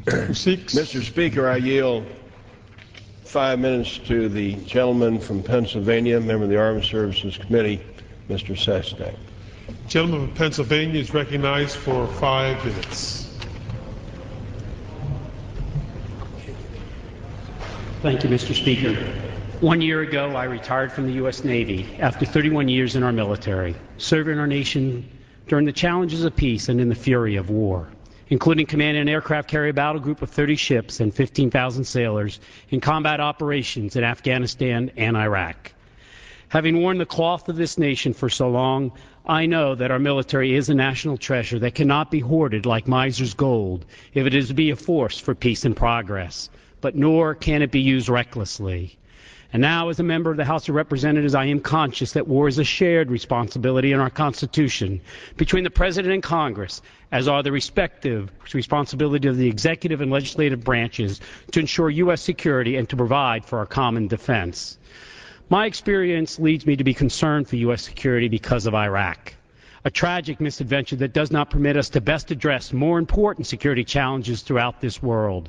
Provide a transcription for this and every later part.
Mr. Speaker, I yield 5 minutes to the gentleman from Pennsylvania, member of the Armed Services Committee, Mr. Sestak. The gentleman from Pennsylvania is recognized for 5 minutes. Thank you, Mr. Speaker. 1 year ago, I retired from the U.S. Navy after 31 years in our military, serving our nation during the challenges of peace and in the fury of war, including commanding an aircraft carrier battle group of 30 ships and 15,000 sailors in combat operations in Afghanistan and Iraq. Having worn the cloth of this nation for so long, I know that our military is a national treasure that cannot be hoarded like miser's gold if it is to be a force for peace and progress, but nor can it be used recklessly. And now, as a member of the House of Representatives, I am conscious that war is a shared responsibility in our Constitution between the President and Congress, as are the respective responsibility of the executive and legislative branches to ensure U.S. security and to provide for our common defense. My experience leads me to be concerned for U.S. security because of Iraq, a tragic misadventure that does not permit us to best address more important security challenges throughout this world.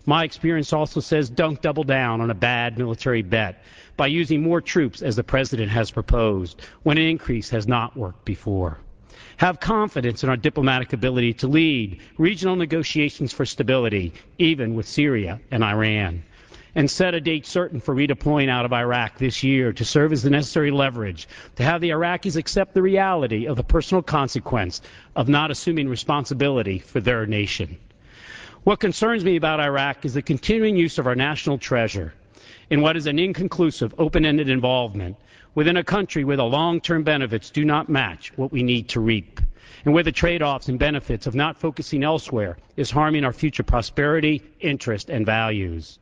My experience also says don't double down on a bad military bet by using more troops as the President has proposed when an increase has not worked before. Have confidence in our diplomatic ability to lead regional negotiations for stability, even with Syria and Iran. And set a date certain for redeploying out of Iraq this year to serve as the necessary leverage to have the Iraqis accept the reality of the personal consequence of not assuming responsibility for their nation. What concerns me about Iraq is the continuing use of our national treasure in what is an inconclusive, open-ended involvement within a country where the long-term benefits do not match what we need to reap, and where the trade-offs and benefits of not focusing elsewhere is harming our future prosperity, interest, and values.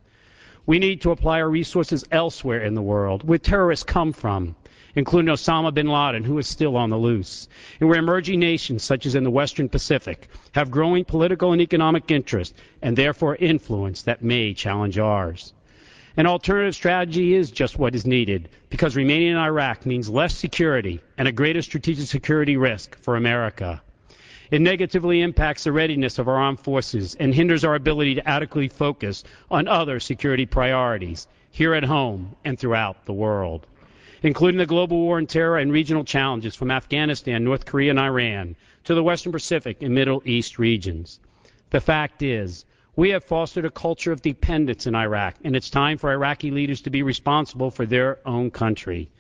We need to apply our resources elsewhere in the world, where terrorists come from, including Osama bin Laden, who is still on the loose, and where emerging nations, such as in the Western Pacific, have growing political and economic interest and therefore influence that may challenge ours. An alternative strategy is just what is needed, because remaining in Iraq means less security and a greater strategic security risk for America. It negatively impacts the readiness of our armed forces and hinders our ability to adequately focus on other security priorities here at home and throughout the world, including the global war on terror and regional challenges from Afghanistan, North Korea, and Iran to the Western Pacific and Middle East regions. The fact is, we have fostered a culture of dependence in Iraq, and it's time for Iraqi leaders to be responsible for their own country.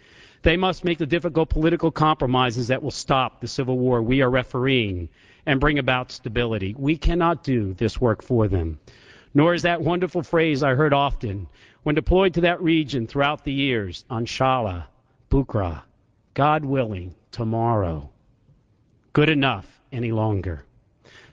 They must make the difficult political compromises that will stop the civil war we are refereeing and bring about stability. We cannot do this work for them. Nor is that wonderful phrase I heard often when deployed to that region throughout the years, Inshallah, Bukra, God willing, tomorrow, good enough any longer.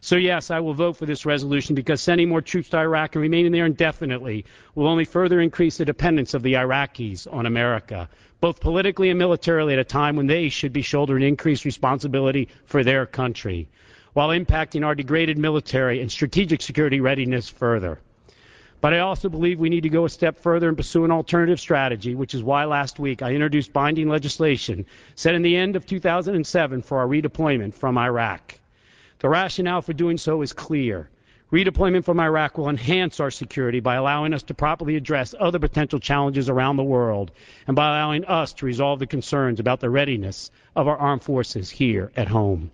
So yes, I will vote for this resolution because sending more troops to Iraq and remaining there indefinitely will only further increase the dependence of the Iraqis on America, both politically and militarily, at a time when they should be shouldering increased responsibility for their country, while impacting our degraded military and strategic security readiness further. But I also believe we need to go a step further and pursue an alternative strategy, which is why last week I introduced binding legislation set in the end of 2007 for our redeployment from Iraq. The rationale for doing so is clear. Redeployment from Iraq will enhance our security by allowing us to properly address other potential challenges around the world and by allowing us to resolve the concerns about the readiness of our armed forces here at home.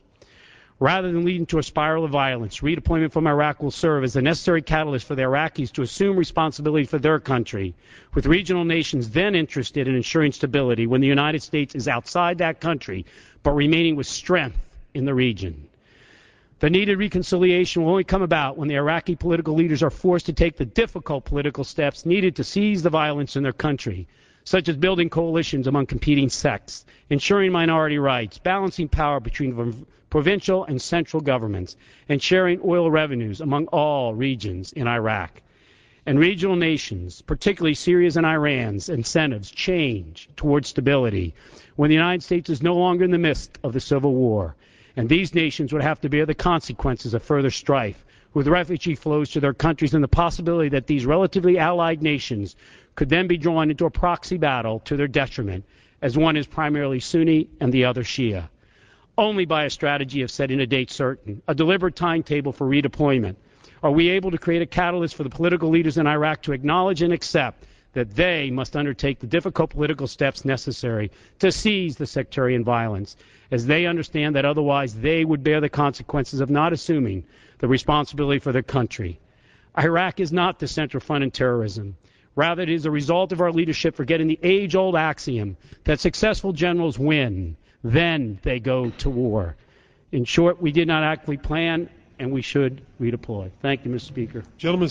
Rather than leading to a spiral of violence, redeployment from Iraq will serve as the necessary catalyst for the Iraqis to assume responsibility for their country, with regional nations then interested in ensuring stability when the United States is outside that country, but remaining with strength in the region. The needed reconciliation will only come about when the Iraqi political leaders are forced to take the difficult political steps needed to seize the violence in their country, such as building coalitions among competing sects, ensuring minority rights, balancing power between provincial and central governments, and sharing oil revenues among all regions in Iraq. And regional nations, particularly Syria's and Iran's, incentives change towards stability when the United States is no longer in the midst of the civil war. And these nations would have to bear the consequences of further strife, with refugee flows to their countries and the possibility that these relatively allied nations could then be drawn into a proxy battle to their detriment, as one is primarily Sunni and the other Shia. Only by a strategy of setting a date certain, a deliberate timetable for redeployment, Are we able to create a catalyst for the political leaders in Iraq to acknowledge and accept that they must undertake the difficult political steps necessary to seize the sectarian violence, as they understand that otherwise they would bear the consequences of not assuming the responsibility for their country? Iraq is not the central front in terrorism. Rather, it is a result of our leadership forgetting the age-old axiom that successful generals win, then they go to war. In short, we did not actively plan, and we should redeploy. Thank you, Mr. Speaker. Gentlemen.